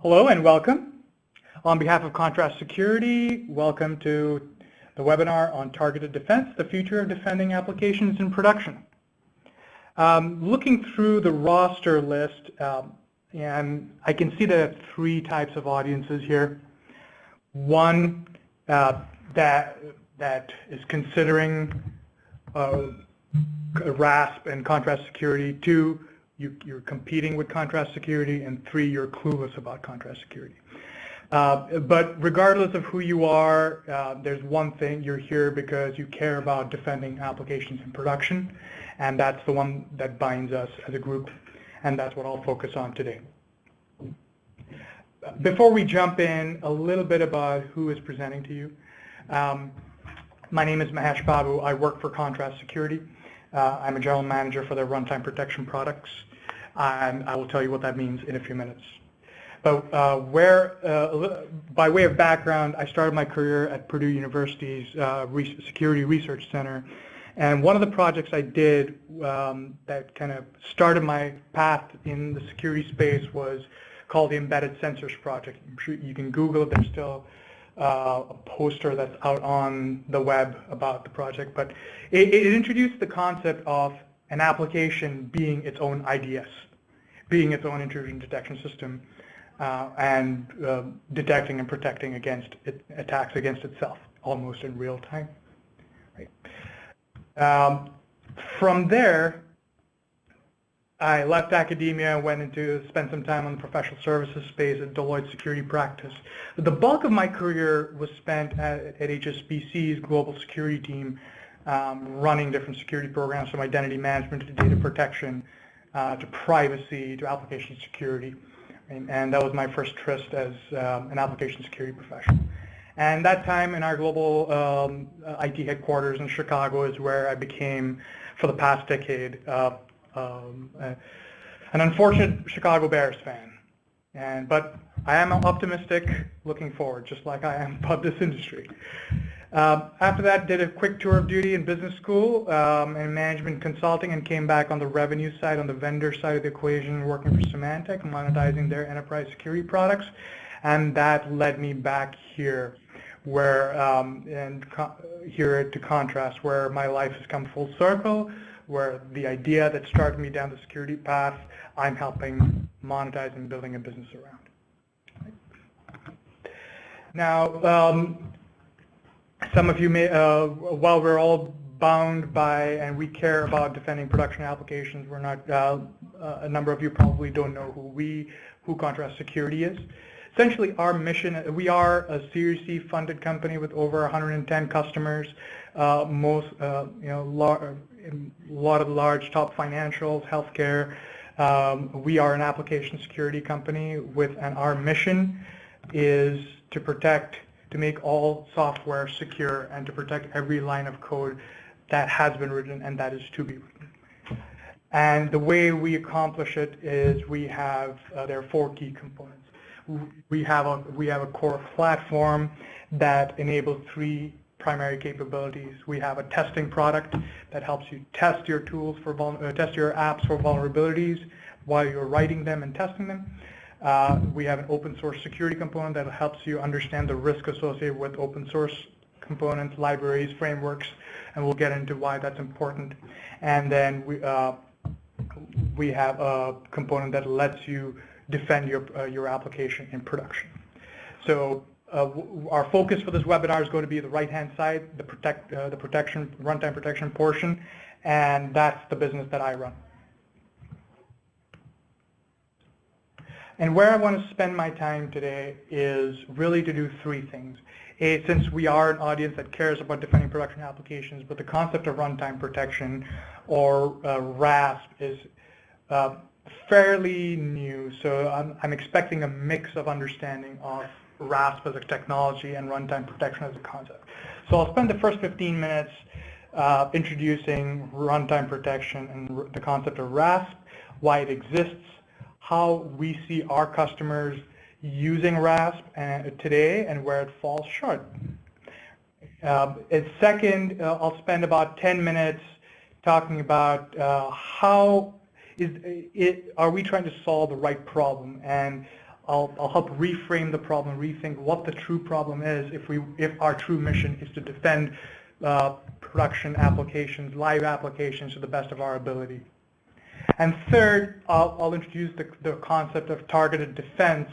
Hello and welcome. On behalf of Contrast Security, welcome to the webinar on Targeted Defense, the Future of Defending Applications in Production. Looking through the roster list, and I can see there are three types of audiences here. One that is considering RASP and Contrast Security. Two, you're competing with Contrast Security, and three, you're clueless about Contrast Security. But regardless of who you are, there's one thing: you're here because you care about defending applications in production, and that's the one that binds us as a group, and that's what I'll focus on today. Before we jump in, a little bit about who is presenting to you. My name is Mahesh Babu. I work for Contrast Security. I'm a general manager for their Runtime Protection products, and I will tell you what that means in a few minutes. But by way of background, I started my career at Purdue University's Security Research Center, and one of the projects I did that kind of started my path in the security space was called the Embedded Sensors Project. I'm sure you can Google it. There's still a poster that's out on the web about the project, but it introduced the concept of an application being its own IDS, being its own intrusion detection system, and detecting and protecting against attacks against itself, almost in real time. Right. From there, I left academia and went into spend some time on the professional services space at Deloitte Security Practice. The bulk of my career was spent at HSBC's global security team, running different security programs from identity management to data protection, to privacy, to application security. And that was my first tryst as an application security professional. And that time in our global IT headquarters in Chicago is where I became, for the past decade, an unfortunate Chicago Bears fan, but I am optimistic looking forward, just like I am about this industry. After that, did a quick tour of duty in business school and management consulting, and came back on the revenue side, on the vendor side of the equation, working for Symantec, monetizing their enterprise security products, and that led me back here, where here to Contrast, where my life has come full circle, where the idea that started me down the security path, I'm helping monetize and building a business around. Now, some of you may, while we're all bound by and we care about defending production applications, we're not, a number of you probably don't know who Contrast Security is. Essentially, our mission, we are a Series C funded company with over 110 customers, a lot of large top financials, healthcare. We are an application security company and our mission is to protect, to make all software secure, and to protect every line of code that has been written and that is to be written. And the way we accomplish it is we have, there are four key components. We have a core platform that enables three primary capabilities. We have a testing product that helps you test your tools for test your apps for vulnerabilities while you're writing them and testing them. We have an open source security component that helps you understand the risk associated with open source components, libraries, frameworks, and we'll get into why that's important. And then we have a component that lets you defend your application in production. So our focus for this webinar is going to be the right-hand side, the protection, runtime protection portion, and that's the business that I run. And where I want to spend my time today is really to do three things. Since we are an audience that cares about defending production applications, but the concept of runtime protection, or RASP, is fairly new, so I'm expecting a mix of understanding of RASP as a technology and runtime protection as a concept. So I'll spend the first 15 minutes introducing runtime protection and the concept of RASP, why it exists, how we see our customers using RASP today, and where it falls short. Second, I'll spend about 10 minutes talking about how are we trying to solve the right problem, and I'll help reframe the problem, rethink what the true problem is if our true mission is to defend production applications, live applications to the best of our ability. And third, I'll introduce the concept of targeted defense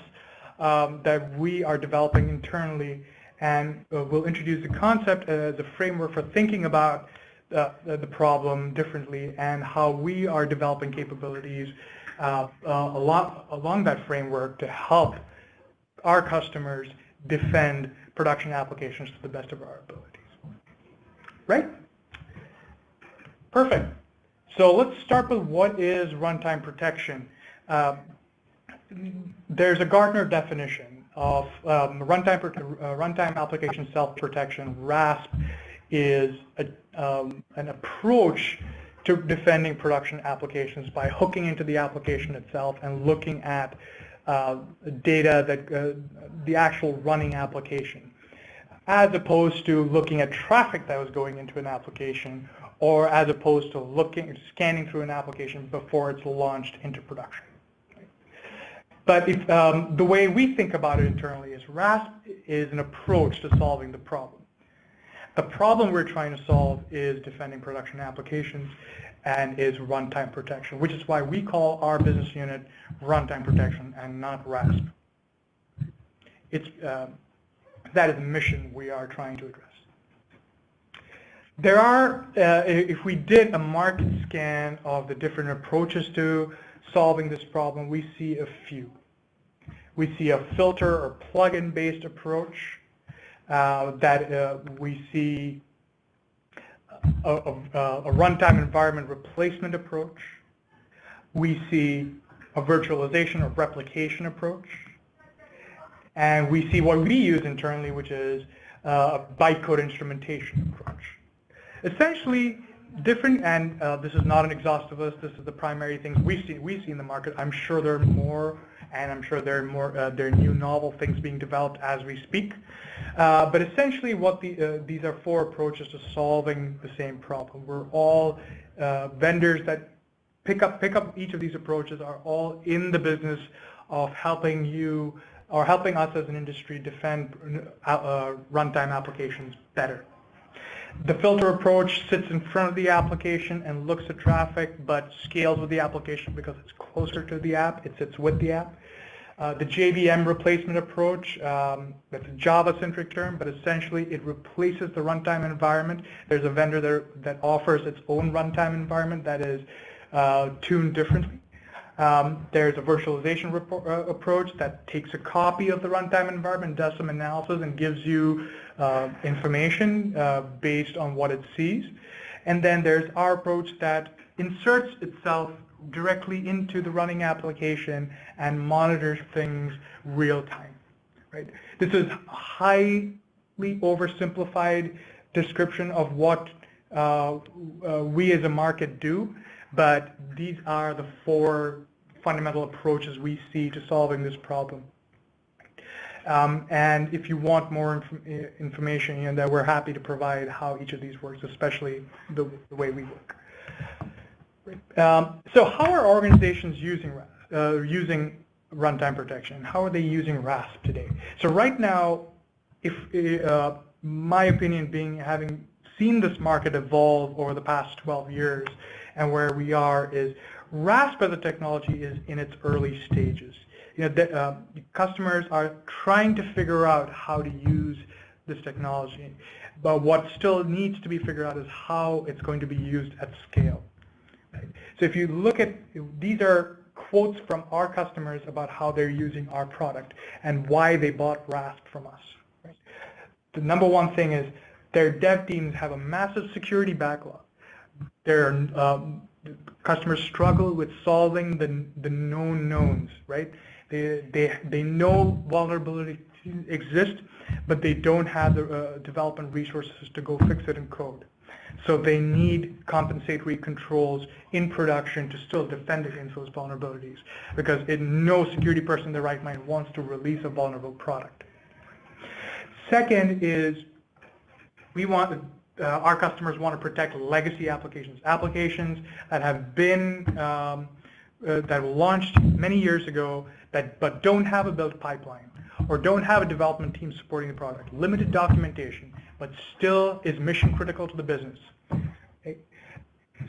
that we are developing internally, and we'll introduce the concept as a framework for thinking about the problem differently and how we are developing capabilities along that framework to help our customers defend production applications to the best of our abilities. Right? Perfect. So let's start with what is runtime protection. There's a Gartner definition of runtime application self-protection. RASP is an approach to defending production applications by hooking into the application itself and looking at data that the actual running application, as opposed to looking at traffic that was going into an application, or as opposed to scanning through an application before it's launched into production. But if, the way we think about it internally is RASP is an approach to solving the problem. The problem we're trying to solve is defending production applications and is runtime protection, which is why we call our business unit Runtime Protection and not RASP. That is the mission we are trying to address. There are, if we did a market scan of the different approaches to solving this problem, we see a few. We see a filter or plugin based approach. We see a runtime environment replacement approach. We see a virtualization or replication approach. And we see what we use internally, which is a bytecode instrumentation approach. Essentially, different, and this is not an exhaustive list, this is the primary things we see in the market. I'm sure there are more, and I'm sure there are new novel things being developed as we speak. But essentially what these are four approaches to solving the same problem. We're all vendors that pick up each of these approaches are all in the business of helping you, or helping us as an industry defend runtime applications better. The filter approach sits in front of the application and looks at traffic, but scales with the application because it's closer to the app, it sits with the app. The JVM replacement approach, that's a Java-centric term, but essentially it replaces the runtime environment. There's a vendor that offers its own runtime environment that is tuned differently. There's a virtualization approach that takes a copy of the runtime environment, does some analysis, and gives you information based on what it sees. And then there's our approach that inserts itself directly into the running application and monitors things real time. Right? This is a highly oversimplified description of what we as a market do, but these are the four fundamental approaches we see to solving this problem. And if you want more information, that we're happy to provide how each of these works, especially the way we work. So how are organizations using runtime protection? How are they using RASP today? So right now, my opinion having seen this market evolve over the past 12 years, and where we are is RASP as a technology is in its early stages. Customers are trying to figure out how to use this technology, but what still needs to be figured out is how it's going to be used at scale. Right? So if you look at, these are quotes from our customers about how they're using our product and why they bought RASP from us. Right? The number one thing is their dev teams have a massive security backlog. Customers struggle with solving the known knowns, right? They know vulnerabilities exist, but they don't have the development resources to go fix it in code. So they need compensatory controls in production to still defend against those vulnerabilities, because no security person in their right mind wants to release a vulnerable product. Second is our customers want to protect legacy applications that have been that launched many years ago but don't have a build pipeline or don't have a development team supporting the product, limited documentation, but still is mission critical to the business. Okay?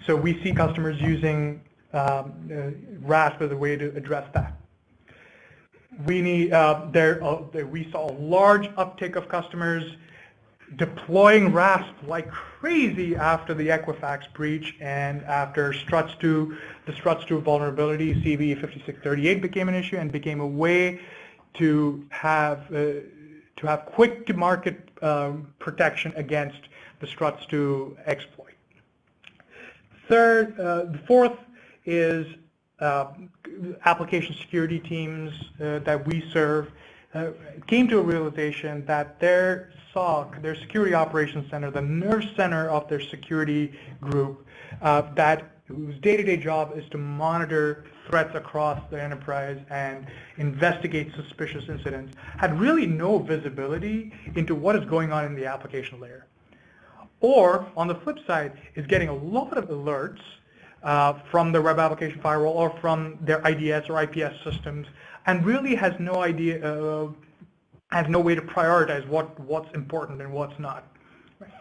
So we see customers using RASP as a way to address that. We saw a large uptick of customers deploying RASP like crazy after the Equifax breach and after the Struts2 vulnerability. CVE5638 became an issue and became a way to have quick to market protection against the Struts2 exploit. The fourth is application security teams that we serve came to a realization that their SOC, their security operations center, the nerve center of their security group, whose day-to-day job is to monitor threats across the enterprise and investigate suspicious incidents, had really no visibility into what is going on in the application layer. Or, on the flip side, is getting a lot of alerts from the web application firewall or from their IDS or IPS systems, and really has no idea, has no way to prioritize what's important and what's not. Right.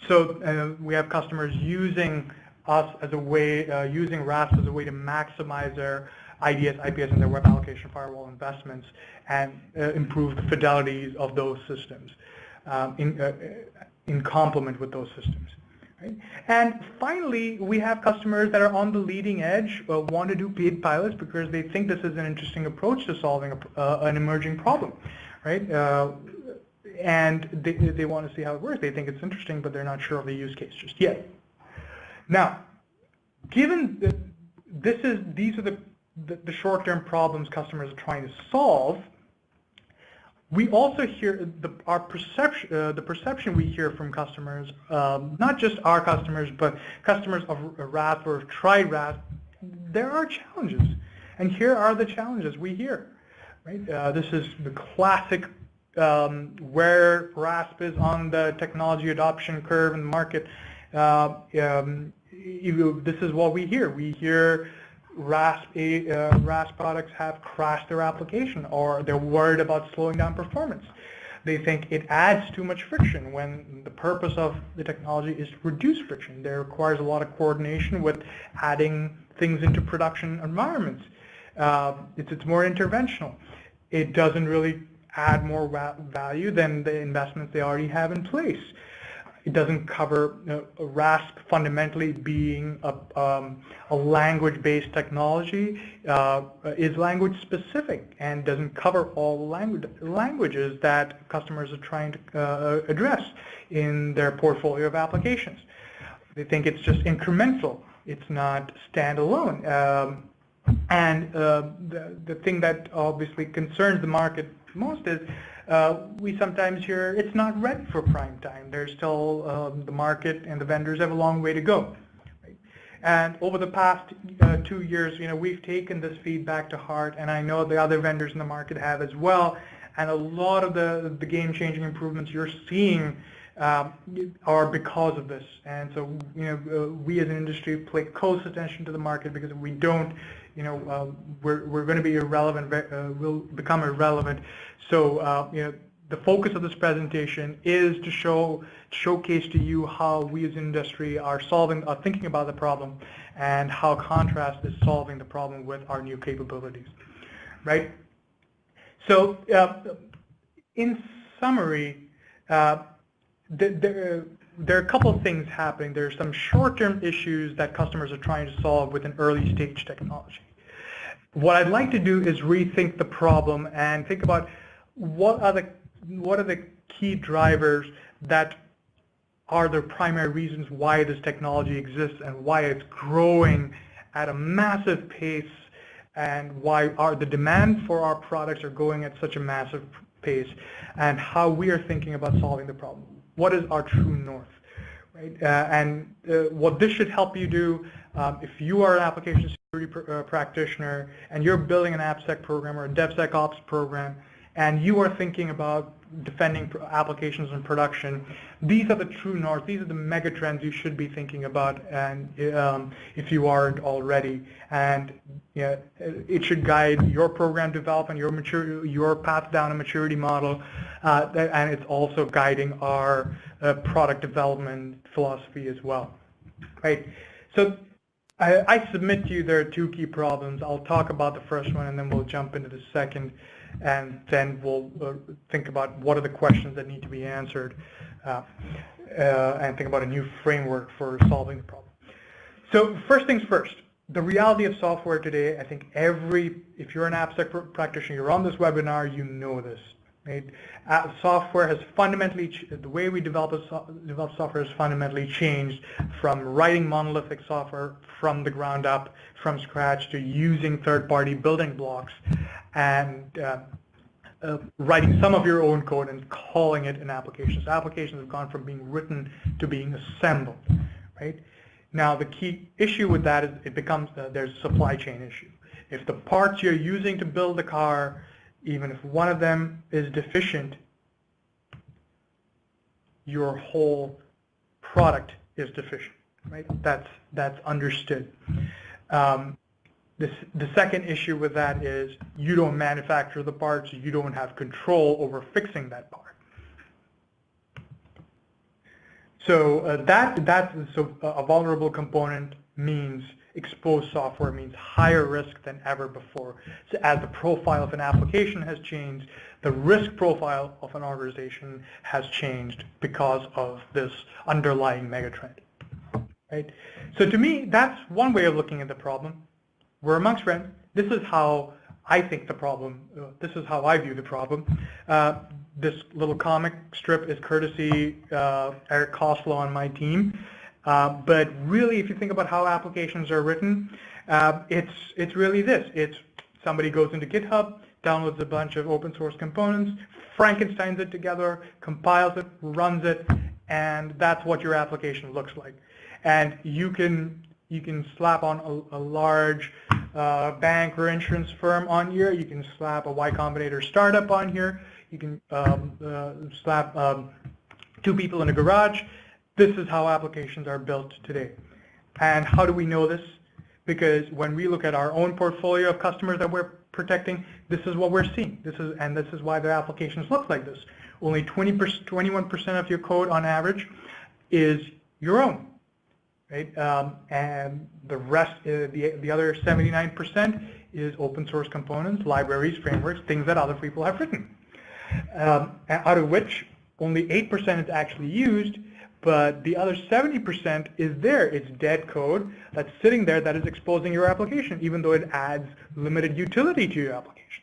So we have customers using us as a way, using RASP as a way to maximize their IDS, IPS, and their web application firewall investments and improve the fidelity of those systems in complement with those systems. Right? And finally, we have customers that are on the leading edge, want to do paid pilots because they think this is an interesting approach to solving an emerging problem, right? And they want to see how it works. They think it's interesting, but they're not sure of the use case just yet. Now, given that these are the short-term problems customers are trying to solve, we also hear the perception we hear from customers, not just our customers, but customers of RASP or have tried RASP. There are challenges, and here are the challenges we hear. Right? This is the classic where RASP is on the technology adoption curve in the market. This is what we hear. We hear RASP products have crashed their application, or they're worried about slowing down performance. They think it adds too much friction when the purpose of the technology is to reduce friction. There requires a lot of coordination with adding things into production environments. It's more interventional. It doesn't really add more value than the investments they already have in place. It doesn't cover RASP fundamentally being a language-based technology, is language-specific and doesn't cover all languages that customers are trying to address in their portfolio of applications. They think it's just incremental. It's not standalone. And the thing that obviously concerns the market most is we sometimes hear it's not ready for prime time. There's still the market and the vendors have a long way to go. Right? And over the past 2 years, we've taken this feedback to heart, and I know the other vendors in the market have as well. And a lot of the game-changing improvements you're seeing are because of this. And so, we as an industry pay close attention to the market, because if we don't, we're going to be irrelevant. We'll become irrelevant. So, the focus of this presentation is to showcase to you how we as an industry are thinking about the problem, and how Contrast is solving the problem with our new capabilities. Right? So, in summary, there are a couple of things happening. There are some short-term issues that customers are trying to solve with an early-stage technology. What I'd like to do is rethink the problem and think about what are the key drivers that are the primary reasons why this technology exists and why it's growing at a massive pace, and why the demand for our products are going at such a massive pace, and how we are thinking about solving the problem. What is our true north? Right? And what this should help you do, if you are an application security practitioner and you're building an AppSec program or a DevSecOps program, and you are thinking about defending applications in production, these are the true north. These are the mega trends you should be thinking about, and if you aren't already, and yeah, it should guide your program development, your path down a maturity model, and it's also guiding our product development philosophy as well, right? So I submit to you there are two key problems. I'll talk about the first one, and then we'll jump into the second, and then we'll think about what are the questions that need to be answered, and think about a new framework for solving the problem. So first things first, the reality of software today, I think if you're an AppSec practitioner, you're on this webinar, you know this. Right? Software has fundamentally, the way we develop software has fundamentally changed from writing monolithic software from the ground up, from scratch, to using third-party building blocks and writing some of your own code and calling it an application. So applications have gone from being written to being assembled, right? Now the key issue with that is it becomes, there's a supply chain issue. If the parts you're using to build the car, even if one of them is deficient, your whole product is deficient, right? That's understood. The second issue with that is you don't manufacture the parts, you don't have control over fixing that part. So a vulnerable component means exposed software, means higher risk than ever before. So as the profile of an application has changed, the risk profile of an organization has changed because of this underlying megatrend, right? So to me, that's one way of looking at the problem. We're amongst friends. This is how I think the problem, this is how I view the problem. This little comic strip is courtesy Eric Koslow on my team. But really, if you think about how applications are written, it's really this. It's somebody goes into GitHub, downloads a bunch of open source components, Frankensteins it together, compiles it, runs it, and that's what your application looks like. And you can slap on a large bank or insurance firm on here. You can slap a Y Combinator startup on here. You can slap two people in a garage. This is how applications are built today. And how do we know this? Because when we look at our own portfolio of customers that we're protecting, this is what we're seeing. This is why their applications look like this. Only 21% of your code on average is your own, right? And the rest, the other 79% is open source components, libraries, frameworks, things that other people have written. Out of which only 8% is actually used, but the other 70% is there. It's dead code that's sitting there that is exposing your application, even though it adds limited utility to your application.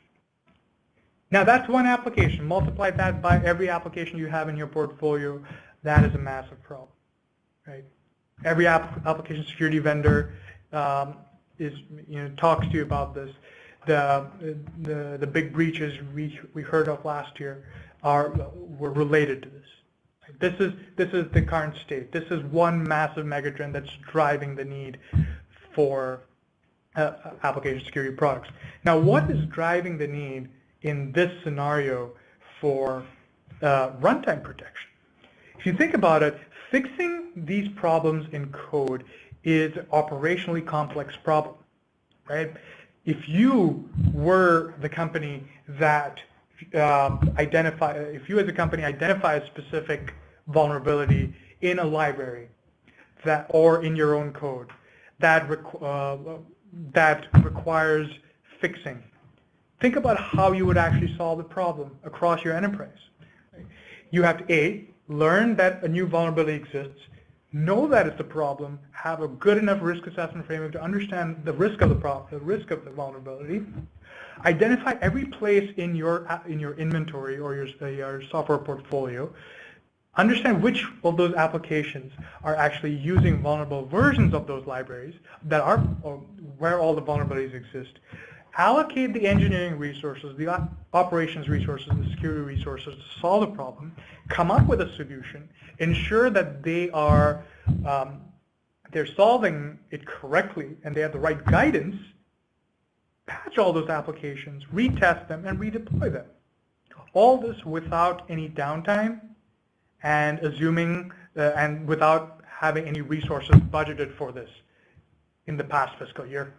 Now that's one application. Multiply that by every application you have in your portfolio. That is a massive problem, right? Every application security vendor talks to you about this. The big breaches we heard of last year were related to this. This is the current state. This is one massive megatrend that's driving the need for application security products. Now, what is driving the need in this scenario for runtime protection? If you think about it, fixing these problems in code is an operationally complex problem, right? If you were the company that if you as a company identify a specific vulnerability in a library or in your own code that requires fixing, think about how you would actually solve the problem across your enterprise. You have to learn that a new vulnerability exists, know that it's a problem, have a good enough risk assessment framework to understand the risk of the problem, the risk of the vulnerability, identify every place in your inventory or your software portfolio, understand which of those applications are actually using vulnerable versions of those libraries that are where all the vulnerabilities exist, allocate the engineering resources, the operations resources, the security resources to solve the problem, come up with a solution, ensure that they're solving it correctly and they have the right guidance, patch all those applications, retest them, and redeploy them, All this without any downtime and assuming and without having any resources budgeted for this in the past fiscal year,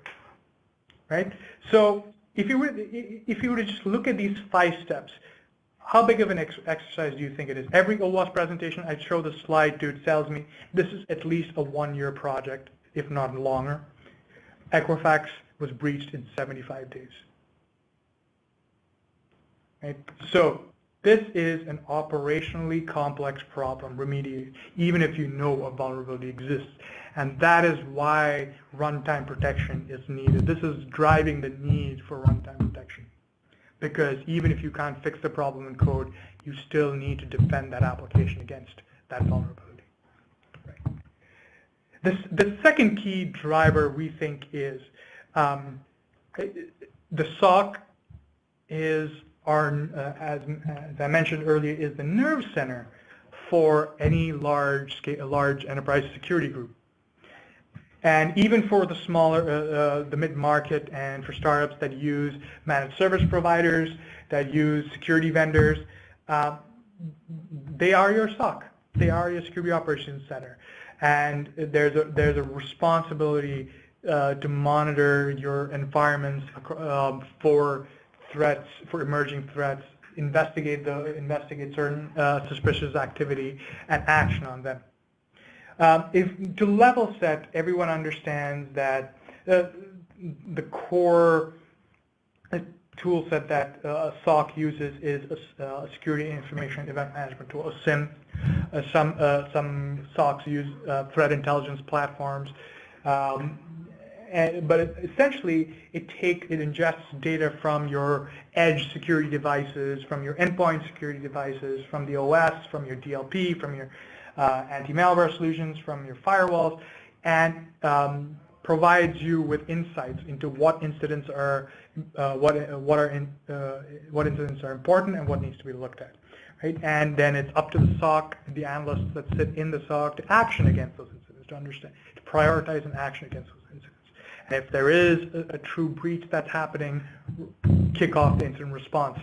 right? So if you were to just look at these 5 steps, how big of an exercise do you think it is? Every OWASP presentation I show the slide to, it tells me this is at least a 1-year project, if not longer. Equifax was breached in 75 days. Right? So this is an operationally complex problem remediated, even if you know a vulnerability exists. And that is why runtime protection is needed. This is driving the need for runtime protection. Because even if you can't fix the problem in code, you still need to defend that application against that vulnerability. Right. The second key driver we think is the SOC is as I mentioned earlier, is the nerve center for any large enterprise security group. And even for the smaller, the mid-market, and for startups that use managed service providers, that use security vendors, they are your SOC. They are your security operations center. And there's a responsibility to monitor your environments for threats, for emerging threats, investigate certain suspicious activity, and action on them. To level set, everyone understands that the core tool set that a SOC uses is a security information event management tool, a SIEM. Some SOCs use threat intelligence platforms, but essentially it ingests data from your edge security devices, from your endpoint security devices, from the OS, from your DLP, from your anti-malware solutions, from your firewalls, and provides you with insights into what incidents are incidents are important and what needs to be looked at, right? And then it's up to the SOC, the analysts that sit in the SOC, to action against those incidents, to understand, to prioritize an action against those incidents. And if there is a true breach that's happening, kick off the incident response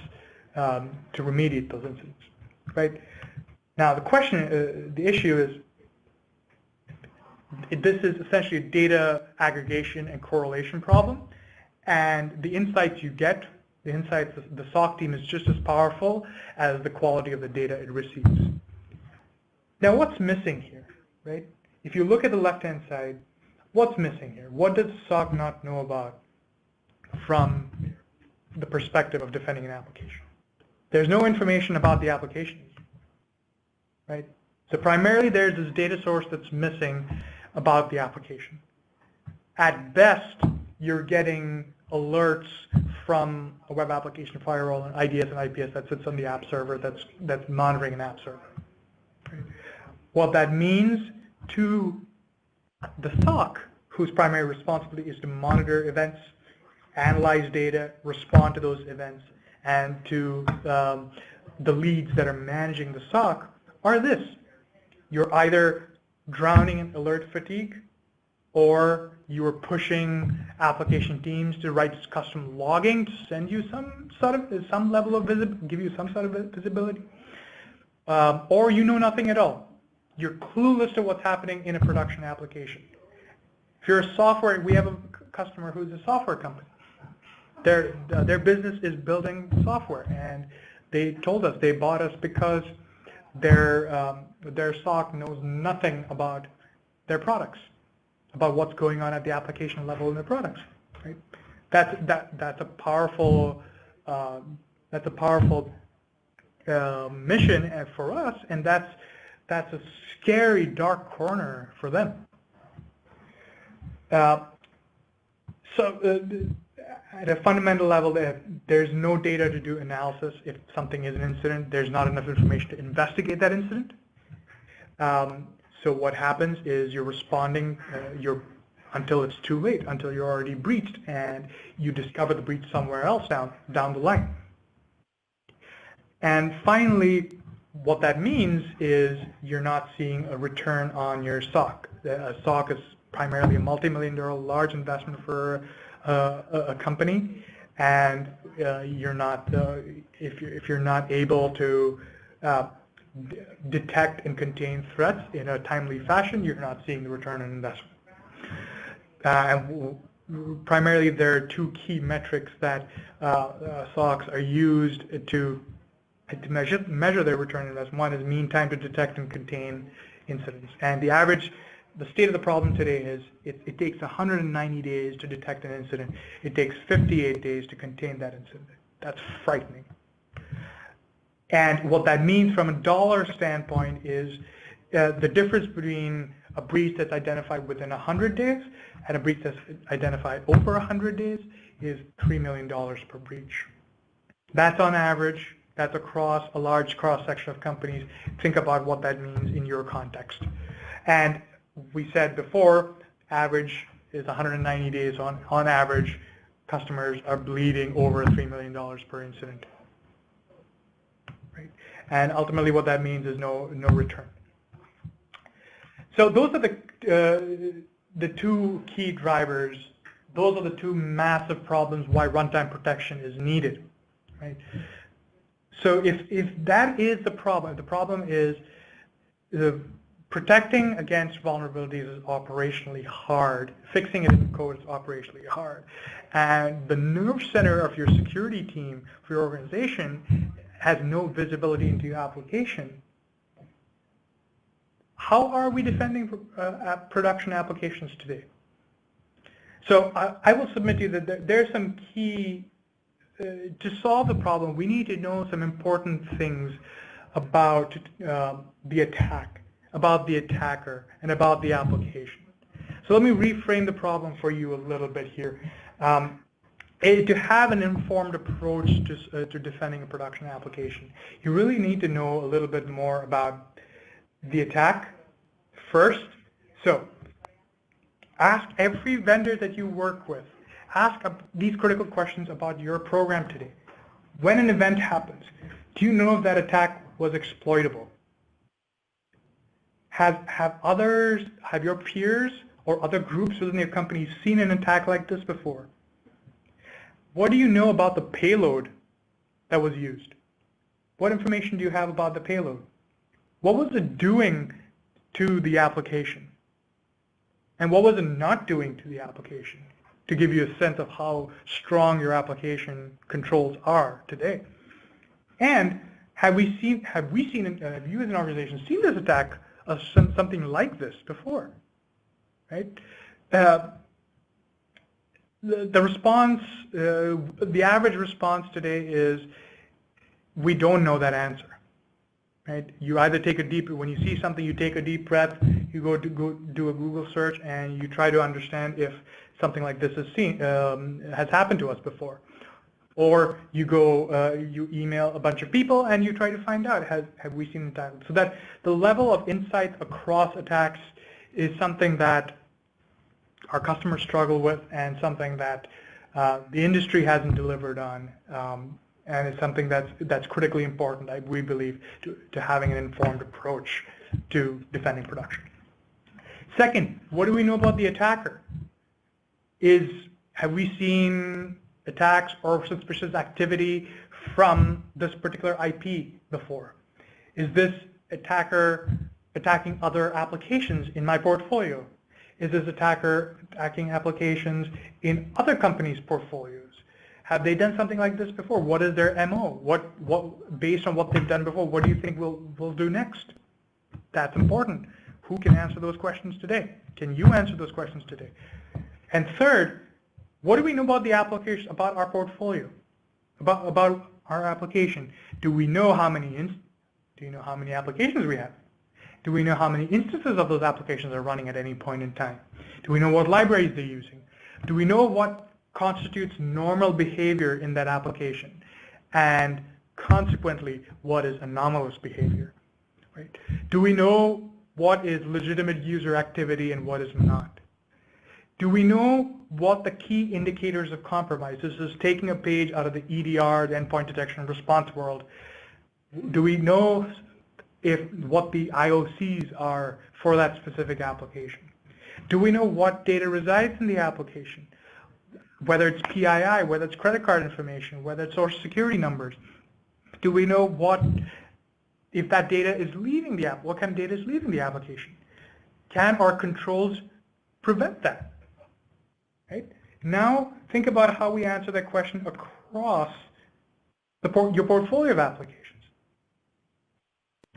to remediate those incidents, right? Now the question, the issue is, this is essentially a data aggregation and correlation problem, and the insights you get, the SOC team is just as powerful as the quality of the data it receives. Now what's missing here, right? If you look at the left-hand side, what's missing here? What does SOC not know about from the perspective of defending an application? There's no information about the application, right? So primarily there's this data source that's missing about the application. At best, you're getting alerts from a web application firewall and IDS and IPS that sits on the app server that's monitoring an app server. Right? What that means to the SOC, whose primary responsibility is to monitor events, analyze data, respond to those events, and to the leads that are managing the SOC, are this. You're either drowning in alert fatigue, or you are pushing application teams to write custom logging to send you some level of visibility, give you some sort of visibility, or you know nothing at all. You're clueless to what's happening in a production application. If you're a software, we have a customer who's a software company. Their business is building software, and they told us they bought us because their SOC knows nothing about their products, about what's going on at the application level in their products. Right? That's a powerful mission for us, and that's a scary dark corner for them. At a fundamental level, there's no data to do analysis. If something is an incident, there's not enough information to investigate that incident. So what happens is you're responding until it's too late, until you're already breached, and you discover the breach somewhere else down the line. And finally, what that means is you're not seeing a return on your SOC. A SOC is primarily a multi-million-dollar large investment for a company, and you're not if you're not able to detect and contain threats in a timely fashion, you're not seeing the return on investment. And primarily, there are two key metrics that SOCs are used to measure their return on investment. One is mean time to detect and contain incidents, and the state of the problem today is it takes 190 days to detect an incident. It takes 58 days to contain that incident. That's frightening. And what that means from a dollar standpoint is the difference between a breach that's identified within 100 days and a breach that's identified over 100 days is $3 million per breach. That's on average. That's across a large cross-section of companies. Think about what that means in your context. And we said before, average is 190 days on average. Customers are bleeding over $3 million per incident. Right? And ultimately what that means is no return. So those are the two key drivers. Those are the two massive problems why runtime protection is needed. Right? So if that is the problem is protecting against vulnerabilities is operationally hard. Fixing it in code is operationally hard. And the nerve center of your security team for your organization has no visibility into your application. How are we defending production applications today? So I will submit to you that there's some key, to solve the problem, we need to know some important things about the attack, about the attacker, and about the application. So let me reframe the problem for you a little bit here. To have an informed approach to defending a production application, you really need to know a little bit more about the attack first. So ask every vendor that you work with, ask these critical questions about your program today. When an event happens, do you know if that attack was exploitable? Have your peers or other groups within your company seen an attack like this before? What do you know about the payload that was used? What information do you have about the payload? What was it doing to the application? And what was it not doing to the application? To give you a sense of how strong your application controls are today. And have you as an organization seen this attack of something like this before? Right? The response, the average response today is we don't know that answer. Right? You either when you see something, you take a deep breath, you go do a Google search, and you try to understand if something like this has happened to us before. Or you email a bunch of people and you try to find out, have we seen attack? So that the level of insight across attacks is something that our customers struggle with and something that the industry hasn't delivered on. And it's something that's critically important, we believe, to having an informed approach to defending production. Second, what do we know about the attacker? Have we seen attacks or suspicious activity from this particular IP before? Is this attacker attacking other applications in my portfolio? Is this attacker attacking applications in other companies' portfolios? Have they done something like this before? What is their MO? Based on what they've done before, what do you think we'll do next? That's important. Who can answer those questions today? Can you answer those questions today? And third, what do we know about the application, about our portfolio, about our application? Do we know how many applications we have? Do we know how many instances of those applications are running at any point in time? Do we know what libraries they're using? Do we know what constitutes normal behavior in that application? And consequently, what is anomalous behavior? Right? Do we know what is legitimate user activity and what is not? Do we know what the key indicators of compromise? This is taking a page out of the EDR, the endpoint detection and response world. Do we know what the IOCs are for that specific application? Do we know what data resides in the application? whether it's PII, whether it's credit card information, whether it's social security numbers? Do we know if that data is leaving the app? What kind of data is leaving the application? Can our controls prevent that? Right? Now think about how we answer that question across your portfolio of applications.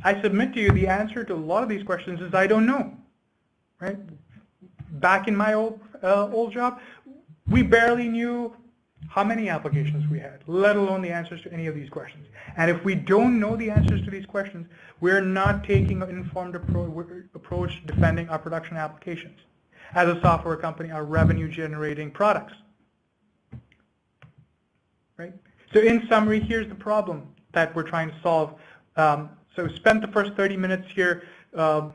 I submit to you the answer to a lot of these questions is I don't know. Right? Back in my old job, we barely knew how many applications we had, let alone the answers to any of these questions. And if we don't know the answers to these questions, we're not taking an informed approach to defending our production applications. As a software company, our revenue-generating products. Right? So in summary, here's the problem that we're trying to solve. So spent the first 30 minutes here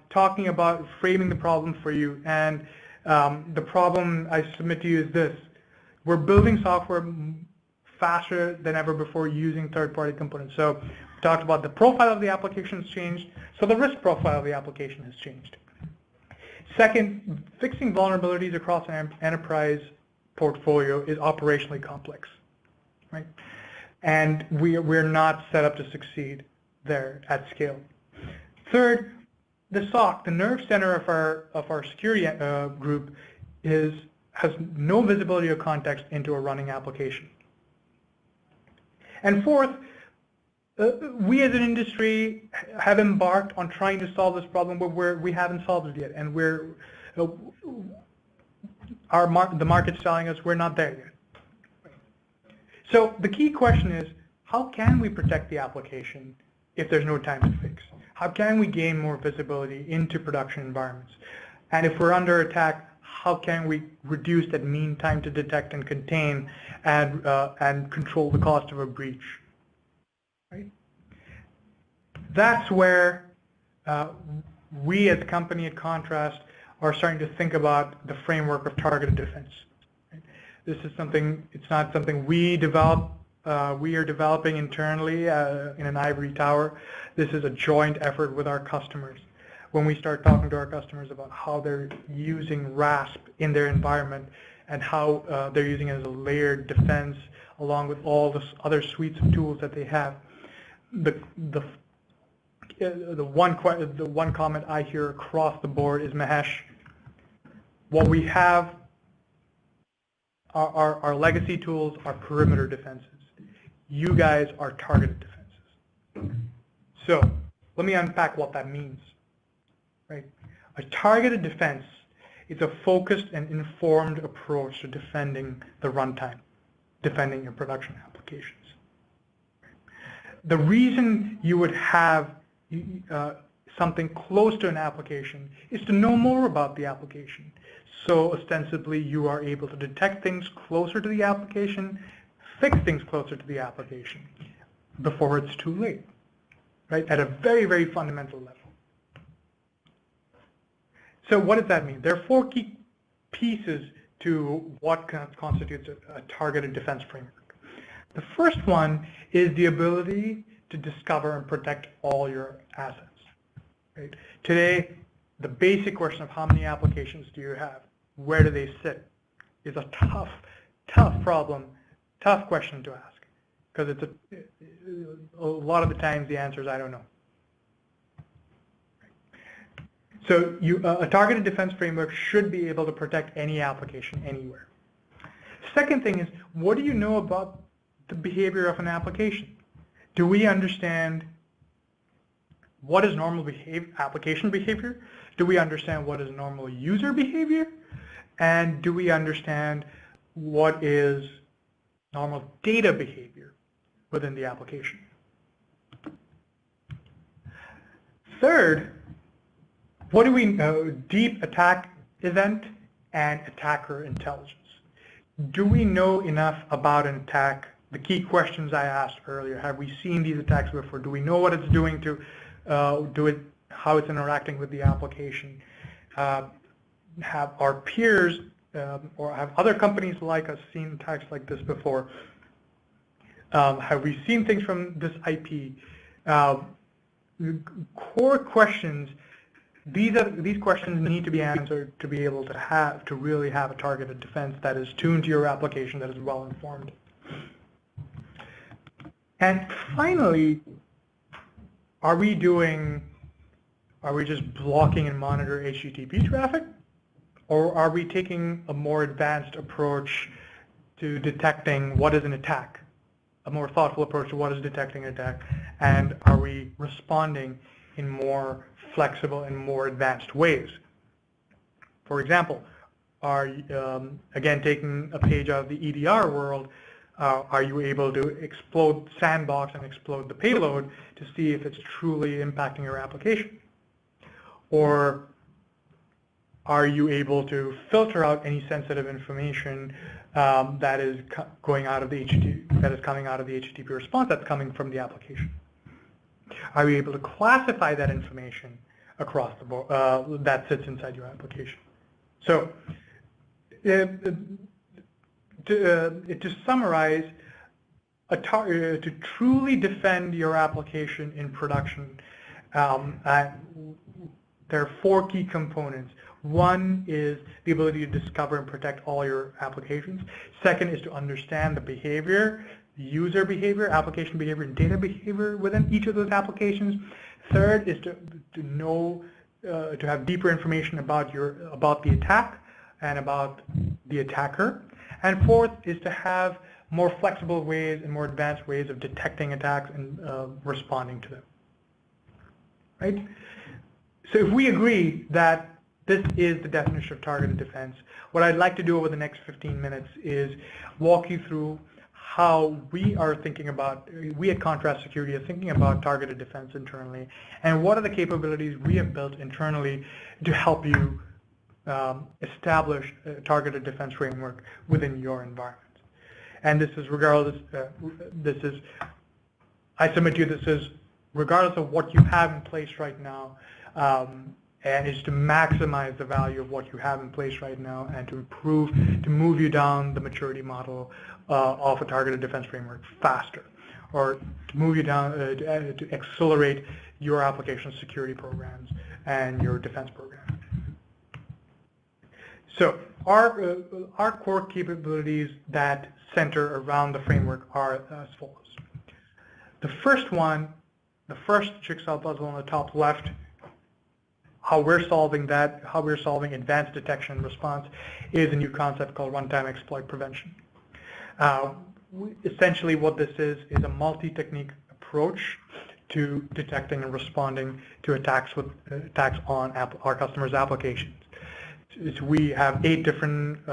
talking about framing the problem for you. And the problem I submit to you is this. We're building software faster than ever before using third-party components. So we talked about the profile of the application has changed, so the risk profile of the application has changed. Second, fixing vulnerabilities across an enterprise portfolio is operationally complex, right? And we're not set up to succeed there at scale. Third, the SOC, the nerve center of our security group, has no visibility or context into a running application. And fourth, we as an industry have embarked on trying to solve this problem, but we haven't solved it yet, and the market's telling us we're not there yet. So the key question is, how can we protect the application if there's no time to fix? How can we gain more visibility into production environments? And if we're under attack, how can we reduce that mean time to detect and contain and control the cost of a breach? Right? That's where we as a company at Contrast are starting to think about the framework of targeted defense. Right? This is something, it's not something we develop. We are developing internally in an ivory tower. This is a joint effort with our customers. When we start talking to our customers about how they're using RASP in their environment and how they're using it as a layered defense along with all the other suites of tools that they have, the one comment I hear across the board is, Mahesh, what we have, our legacy tools are perimeter defenses. You guys are targeted defenses. So let me unpack what that means. Right? A targeted defense is a focused and informed approach to defending the runtime, defending your production applications. The reason you would have something close to an application is to know more about the application. So ostensibly you are able to detect things closer to the application, fix things closer to the application before it's too late, right? At a very, very fundamental level. So what does that mean? There are four key pieces to what constitutes a targeted defense framework. The first one is the ability to discover and protect all your assets. Right? Today, the basic question of how many applications do you have, where do they sit, is a tough problem, tough question to ask, because it's a lot of the times the answer is I don't know. So a targeted defense framework should be able to protect any application anywhere. Second thing is, what do you know about the behavior of an application? Do we understand what is normal application behavior? Do we understand what is normal user behavior? And do we understand what is normal data behavior within the application? Third, what do we know? Deep attack event and attacker intelligence. Do we know enough about an attack? The key questions I asked earlier. Have we seen these attacks before? Do we know what it's doing to how it's interacting with the application? Have our peers or have other companies like us seen attacks like this before? Have we seen things from this IP? Core questions these questions need to be answered to be able to really have a targeted defense that is tuned to your application, that is well informed. And finally, are we just blocking and monitor HTTP traffic, or are we taking a more advanced approach to detecting what is an attack, a more thoughtful approach to what is detecting an attack, and are we responding in more flexible and more advanced ways? For example, again, taking a page out of the EDR world, are you able to explode sandbox and explode the payload to see if it's truly impacting your application? Or are you able to filter out any sensitive information that is coming out of the HTTP response that's coming from the application? Are you able to classify that information across the board that sits inside your application? So, to summarize, to truly defend your application in production, there are 4 key components. One is the ability to discover and protect all your applications. Second is to understand the behavior, user behavior, application behavior, and data behavior within each of those applications. Third is to know, to have deeper information about the attack and about the attacker. And fourth is to have more flexible ways and more advanced ways of detecting attacks and responding to them. Right? So if we agree that this is the definition of targeted defense, what I'd like to do over the next 15 minutes is walk you through how we are thinking about, we at Contrast Security are thinking about targeted defense internally, and what are the capabilities we have built internally to help you establish a targeted defense framework within your environment. And this is regardless, I submit to you, this is regardless of what you have in place right now, and is to maximize the value of what you have in place right now and to move you down the maturity model of a targeted defense framework faster, or to move you down, to accelerate your application security programs and your defense program. So our core capabilities that center around the framework are as follows. The first one, the first jigsaw puzzle on the top left, how we're solving advanced detection and response, is a new concept called runtime exploit prevention. Essentially what this is a multi-technique approach to detecting and responding to attacks on our customers' applications. So we have 8 different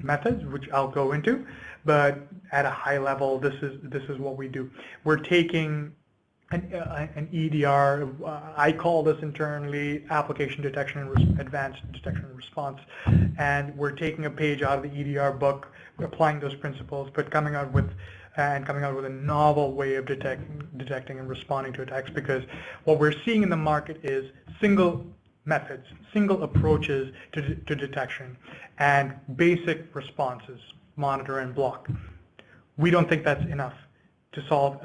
methods, which I'll go into, but at a high level, this is what we do. We're taking an EDR, I call this internally application detection and advanced detection and response, and we're taking a page out of the EDR book, applying those principles, but coming out with a novel way of detecting and responding to attacks, because what we're seeing in the market is single methods, single approaches to detection, and basic responses, monitor and block. We don't think that's enough to solve.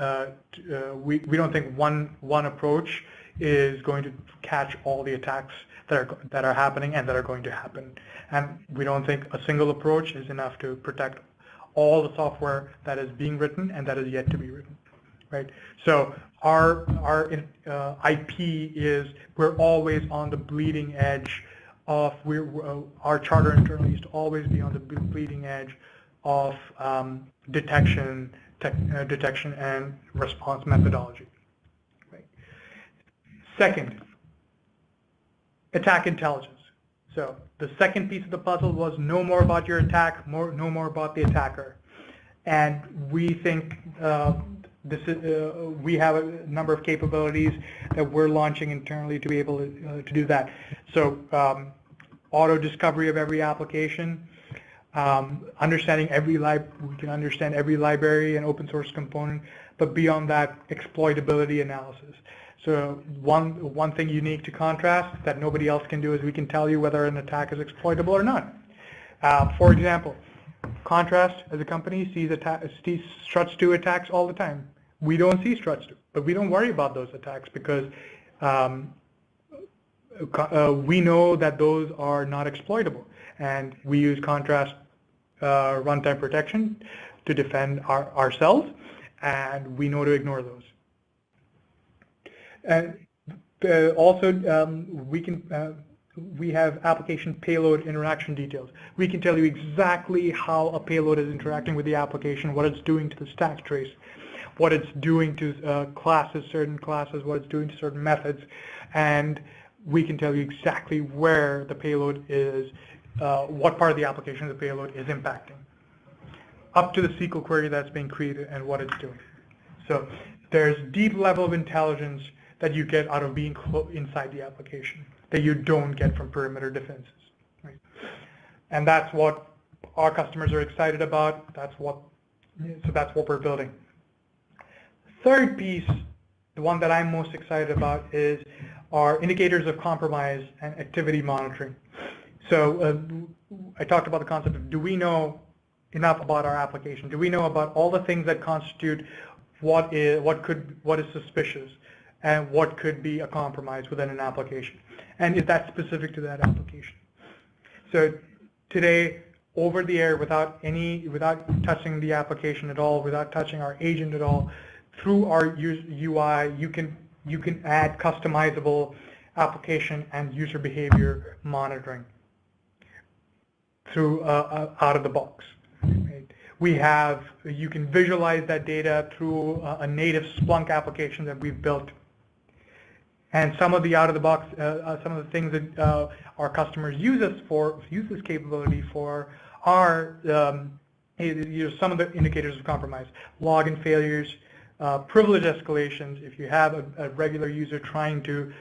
We don't think one approach is going to catch all the attacks that are happening and that are going to happen, and we don't think a single approach is enough to protect all the software that is being written and that is yet to be written. Right. So our IP is we're always on the bleeding edge of our charter internally is to always be on the bleeding edge of detection and response methodology. Right. Second, attack intelligence. So the second piece of the puzzle was know more about your attack, know more about the attacker, and we think. We have a number of capabilities that we're launching internally to be able to do that. So auto discovery of every application, understanding we can understand every library and open source component, but beyond that, exploitability analysis. So one thing unique to Contrast that nobody else can do is we can tell you whether an attack is exploitable or not. For example, Contrast as a company sees Struts2 attacks all the time. We don't see Struts2, but we don't worry about those attacks because we know that those are not exploitable, and we use contrast runtime protection to defend ourselves, and we know to ignore those. And also, we have application payload interaction details. We can tell you exactly how a payload is interacting with the application, what it's doing to the stack trace, what it's doing to classes, certain classes, what it's doing to certain methods, and we can tell you exactly where the payload is, what part of the application the payload is impacting, up to the SQL query that's being created and what it's doing. So there's deep level of intelligence that you get out of being inside the application that you don't get from perimeter defenses. Right? And that's what our customers are excited about. So that's what we're building. Third piece, the one that I'm most excited about, is our indicators of compromise and activity monitoring. So I talked about the concept of, do we know enough about our application? Do we know about all the things that constitute what is suspicious and what could be a compromise within an application? And is that specific to that application? So today, over the air, without touching the application at all, without touching our agent at all, through our UI, you can add customizable application and user behavior monitoring through out of the box. Right? You can visualize that data through a native Splunk application that we've built. And some of the out-of-the-box, some of the things that our customers use this capability for are some of the indicators of compromise: login failures, privilege escalations. If you have a regular user trying to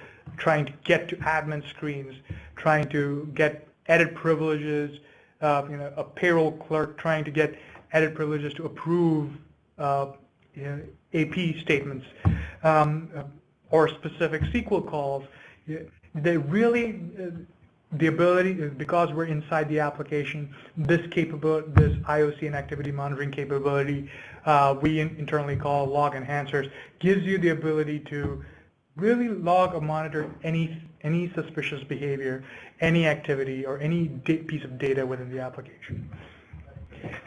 get to admin screens, trying to get edit privileges, a payroll clerk trying to get edit privileges to approve AP statements. Or specific SQL calls, they really, the ability, because we're inside the application, this IOC and activity monitoring capability, we internally call log enhancers, gives you the ability to really log or monitor any suspicious behavior, any activity, or any piece of data within the application.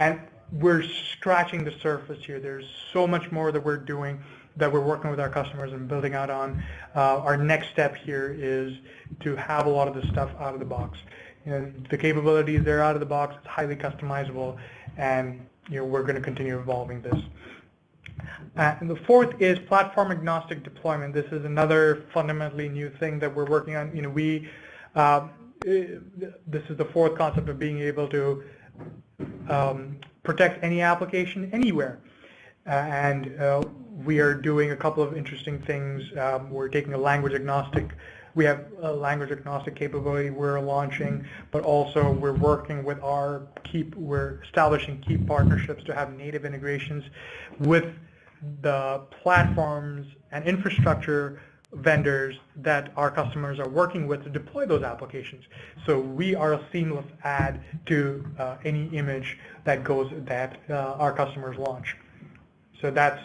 And we're scratching the surface here. There's so much more that we're doing, that we're working with our customers and building out on. Our next step here is to have a lot of this stuff out of the box. The capabilities, they're out of the box, it's highly customizable, and we're going to continue evolving this. And the fourth is platform agnostic deployment. This is another fundamentally new thing that we're working on. This is the fourth concept of being able to protect any application anywhere. We are doing a couple of interesting things. We're taking a language agnostic. We have a language agnostic capability we're launching, but also we're working with we're establishing key partnerships to have native integrations with the platforms and infrastructure vendors that our customers are working with to deploy those applications. So we are a seamless add to any image that our customers launch. So that's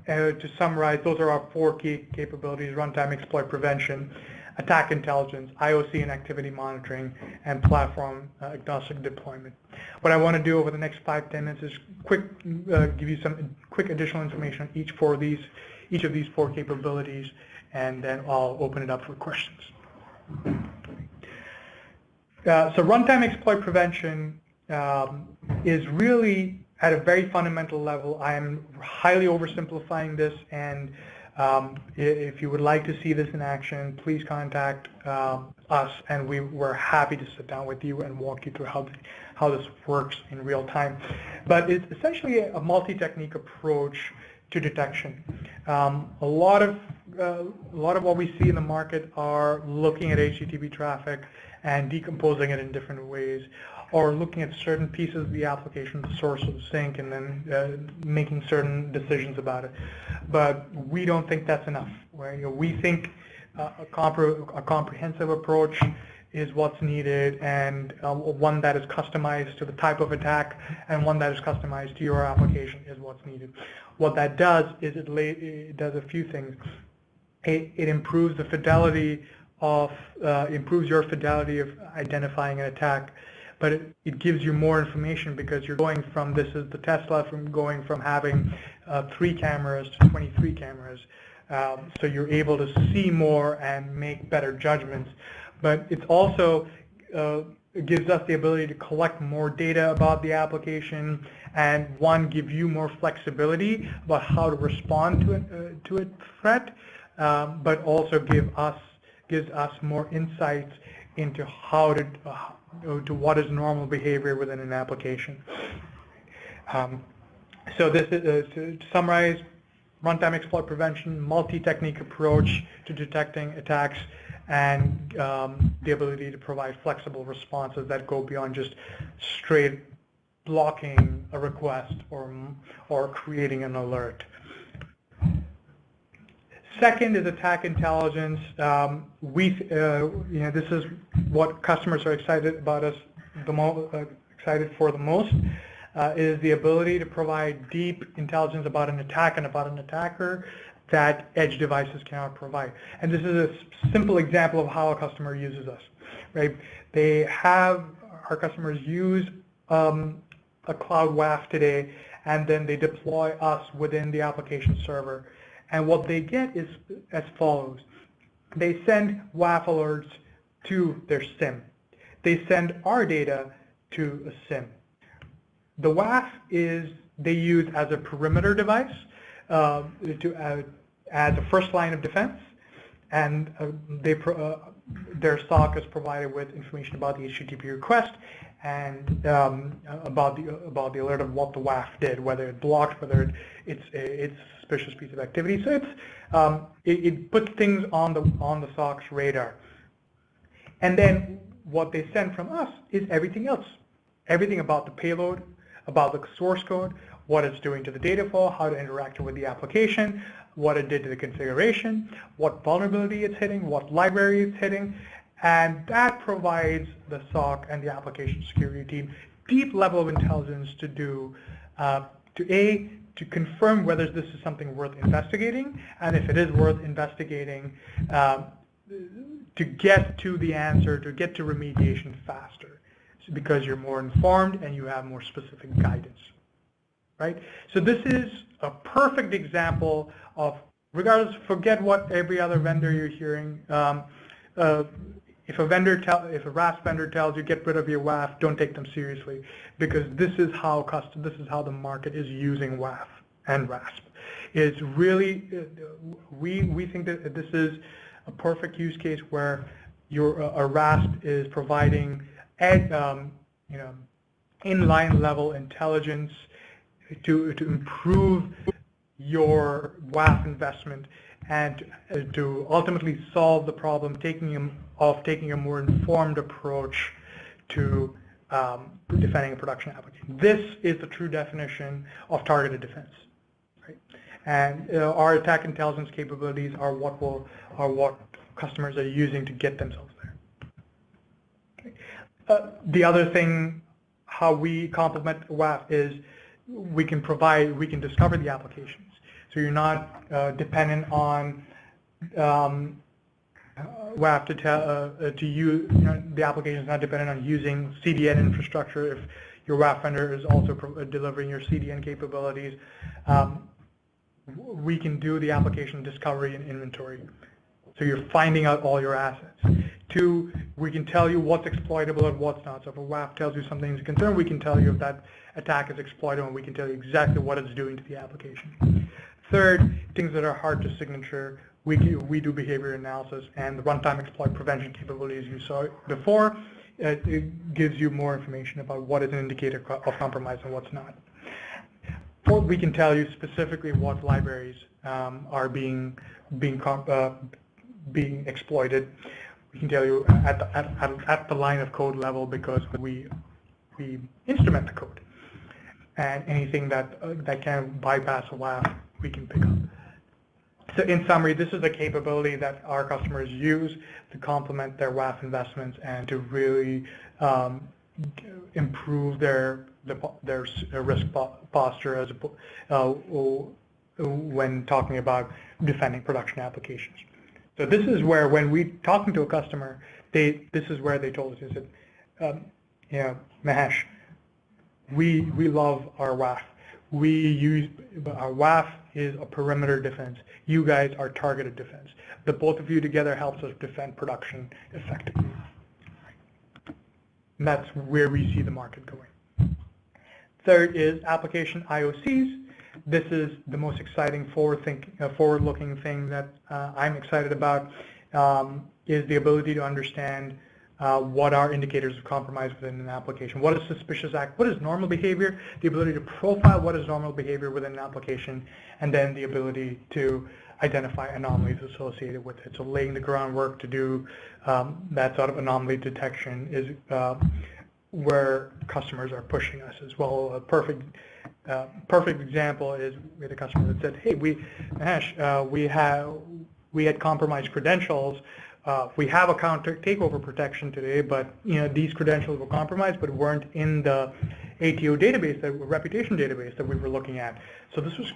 to summarize, those are our four key capabilities: runtime exploit prevention, attack intelligence, IOC and activity monitoring, and platform agnostic deployment. What I want to do over the next 5-10 minutes is give you some quick additional information on each of these four capabilities, and then I'll open it up for questions. So runtime exploit prevention is really, at a very fundamental level, I am highly oversimplifying this, and if you would like to see this in action, please contact us, and we're happy to sit down with you and walk you through how this works in real time. But it's essentially a multi-technique approach to detection. A lot of what we see in the market are looking at HTTP traffic and decomposing it in different ways, or looking at certain pieces of the application, the source of the sink, and then making certain decisions about it. But we don't think that's enough. Right? We think a comprehensive approach is what's needed, and one that is customized to the type of attack, and one that is customized to your application is what's needed. What that does is it does a few things. it improves the fidelity of, improves your fidelity of identifying an attack, but it gives you more information because you're going from, this is the Tesla, from going from having 3 cameras to 23 cameras. So you're able to see more and make better judgments. But it's also it gives us the ability to collect more data about the application and, one, give you more flexibility about how to respond to a threat, but also gives us more insights into how to what is normal behavior within an application. So this is, to summarize, runtime exploit prevention, multi-technique approach to detecting attacks, and the ability to provide flexible responses that go beyond just straight blocking a request or creating an alert. Second is attack intelligence. This is what customers are excited about us excited for the most. Is the ability to provide deep intelligence about an attack and about an attacker that edge devices cannot provide. And this is a simple example of how a customer uses us, right? Our customers use a cloud WAF today, and then they deploy us within the application server. And what they get is as follows. They send WAF alerts to their SIM. They send our data to a SIM. The WAF they use as a perimeter device as a first line of defense, and their SOC is provided with information about the HTTP request and about the alert of what the WAF did, whether it blocked, whether it's a suspicious piece of activity. So it puts things on the SOC's radar. And then what they send from us is everything else, everything about the payload, about the source code, what it's doing to the data flow, how to interact with the application, what it did to the configuration, what vulnerability it's hitting, what library it's hitting, and that provides the SOC and the application security team deep level of intelligence to confirm whether this is something worth investigating, and if it is worth investigating, to get to the answer, to get to remediation faster, because you're more informed and you have more specific guidance, right? So this is a perfect example of, regardless, forget what every other vendor you're hearing. If a RASP vendor tells you get rid of your WAF, don't take them seriously, because this is how the market is using WAF and RASP. It's really, we think that this is a perfect use case where a RASP is providing inline level intelligence to improve your WAF investment and to ultimately solve the problem, taking a more informed approach to defending a production application. This is the true definition of targeted defense, right? And our attack intelligence capabilities are what customers are using to get themselves there. Okay. The other thing, how we complement WAF is we can discover the applications. So you're not dependent on WAF to use, the application is not dependent on using CDN infrastructure. If your WAF vendor is also delivering your CDN capabilities, we can do the application discovery and inventory. So you're finding out all your assets. Two, we can tell you what's exploitable and what's not. So if a WAF tells you something is a concern, we can tell you if that attack is exploitable, and we can tell you exactly what it's doing to the application. Third, things that are hard to signature, we do behavior analysis, and the runtime exploit prevention capabilities you saw before, it gives you more information about what is an indicator of compromise and what's not. Fourth, we can tell you specifically what libraries are being exploited. We can tell you at the line of code level, because we instrument the code, and anything that can bypass a WAF, we can pick up. So in summary, this is a capability that our customers use to complement their WAF investments and to really improve their risk posture as when talking about defending production applications. So this is where, when we talking to a customer, this is where they told us, they said, Mahesh, we love our WAF. Our WAF is a perimeter defense. You guys are targeted defense. The both of you together helps us defend production effectively. And that's where we see the market going. Third is application IOCs. This is the most exciting forward-looking thing that I'm excited about, is the ability to understand what are indicators of compromise within an application. What is suspicious act? What is normal behavior? The ability to profile what is normal behavior within an application, and then the ability to identify anomalies associated with it. So laying the groundwork to do that sort of anomaly detection is where customers are pushing us as well. A perfect example is we had a customer that said, "Hey, we had compromised credentials. We have account takeover protection today, but these credentials were compromised, but weren't in the ATO database, the reputation database that we were looking at. So this was,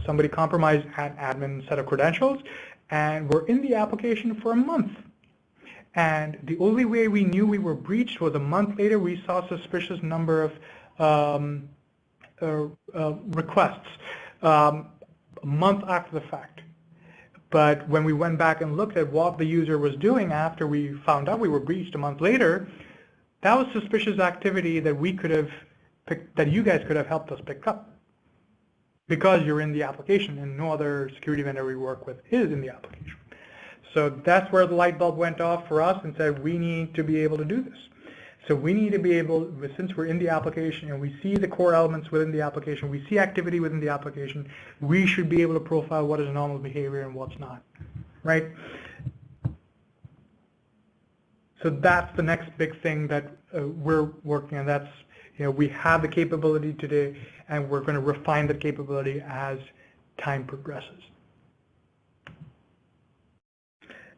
somebody compromised an admin set of credentials, and we're in the application for a month. And the only way we knew we were breached was a month later we saw a suspicious number of requests, a month after the fact. But when we went back and looked at what the user was doing after we found out we were breached a month later, that was suspicious activity that we could have that you guys could have helped us pick up, because you're in the application and no other security vendor we work with is in the application. So that's where the light bulb went off for us and said, we need to be able to do this. So we need to be able, since we're in the application and we see the core elements within the application, we see activity within the application, we should be able to profile what is normal behavior and what's not, right? So that's the next big thing that we're working on. That's, we have the capability today, and we're going to refine the capability as time progresses.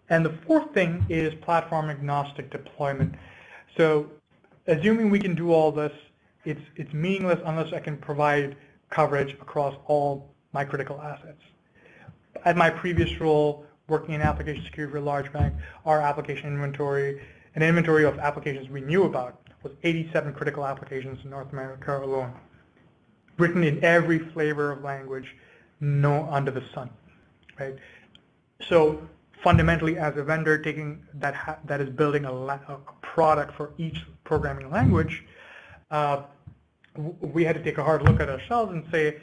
And the fourth thing is platform agnostic deployment. So assuming we can do all this, it's meaningless unless I can provide coverage across all my critical assets. At my previous role, working in application security for a large bank, our application inventory, an inventory of applications we knew about, was 87 critical applications in North America alone, written in every flavor of language under the sun, right? So fundamentally, as a vendor taking that is building a product for each programming language, we had to take a hard look at ourselves and say,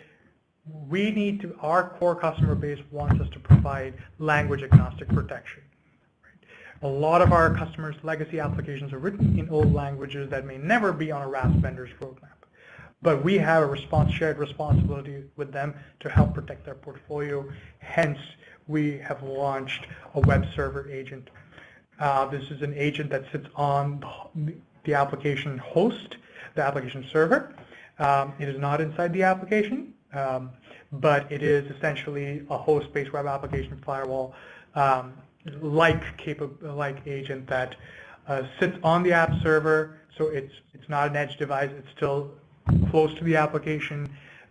we need to, our core customer base wants us to provide language agnostic protection. A lot of our customers' legacy applications are written in old languages that may never be on a RASP vendor's roadmap. But we have a shared responsibility with them to help protect their portfolio. Hence, we have launched a web server agent. This is an agent that sits on the application host, the application server. It is not inside the application, but it is essentially a host-based web application firewall like agent that sits on the app server. So it's not an edge device. It's still close to the application,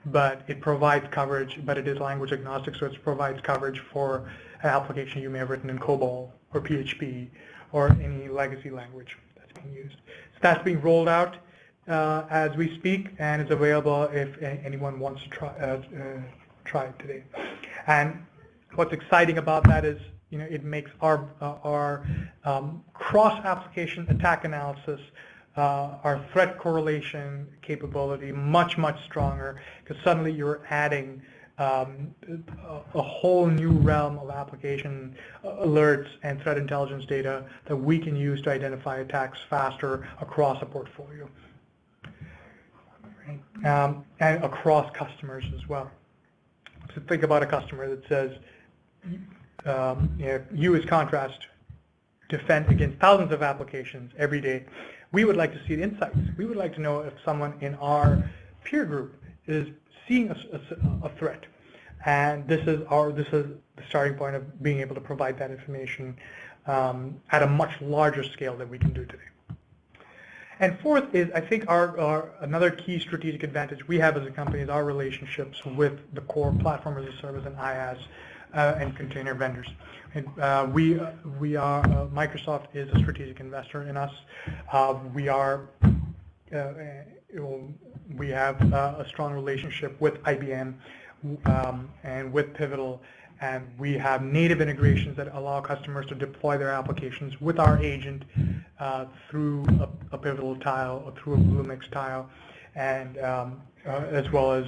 but it provides coverage, but it is language agnostic, so it provides coverage for an application you may have written in COBOL or PHP or any legacy language that's being used. So that's being rolled out as we speak, and it's available if anyone wants to try it today. And what's exciting about that is, it makes our cross-application attack analysis, our threat correlation capability much, much stronger, because suddenly you're adding a whole new realm of application alerts and threat intelligence data that we can use to identify attacks faster across a portfolio, and across customers as well. So think about a customer that says, you as Contrast defend against thousands of applications every day. We would like to see the insights. We would like to know if someone in our peer group is seeing a threat. And this is the starting point of being able to provide that information at a much larger scale than we can do today. And fourth is, I think another key strategic advantage we have as a company is our relationships with the core platform as a service and IaaS and container vendors. We are Microsoft is a strategic investor in us. We have a strong relationship with IBM and with Pivotal, and we have native integrations that allow customers to deploy their applications with our agent through a Pivotal tile or through a Bluemix tile, and as well as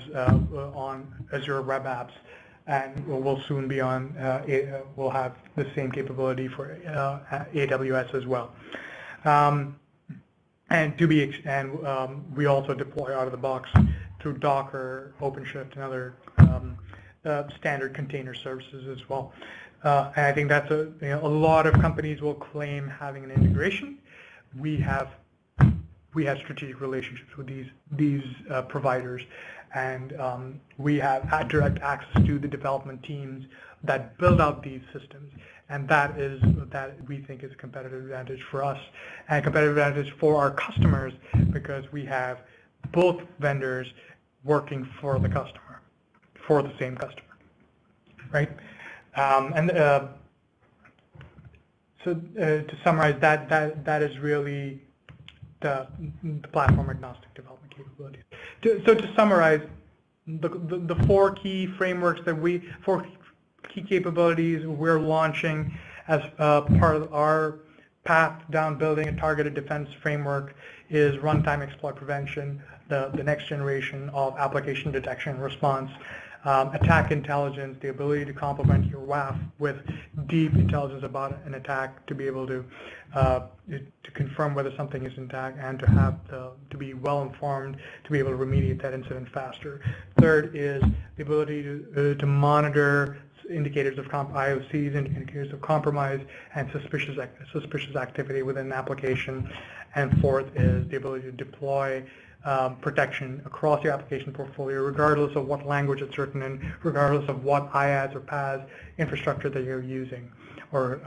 on Azure Web Apps. And we'll soon be on, we'll have the same capability for AWS as well. And we also deploy out of the box through Docker, OpenShift, and other standard container services as well. And I think that's a lot of companies will claim having an integration. We have strategic relationships with these providers, and we have had direct access to the development teams that build out these systems, and that we think is a competitive advantage for us and a competitive advantage for our customers, because we have both vendors working for the customer, for the same customer, right? So to summarize, that is really the platform agnostic development capabilities. So to summarize, the four key frameworks four key capabilities we're launching as part of our path down building a targeted defense framework is runtime exploit prevention, the next generation of application detection and response, attack intelligence, the ability to complement your WAF with deep intelligence about an attack to be able to confirm whether something is intact, and to have to be well informed to be able to remediate that incident faster. Third is the ability to monitor indicators of IOCs, indicators of compromise and suspicious activity within an application. And fourth is the ability to deploy protection across your application portfolio, regardless of what language it's written in, regardless of what IaaS or PaaS infrastructure that you're using, or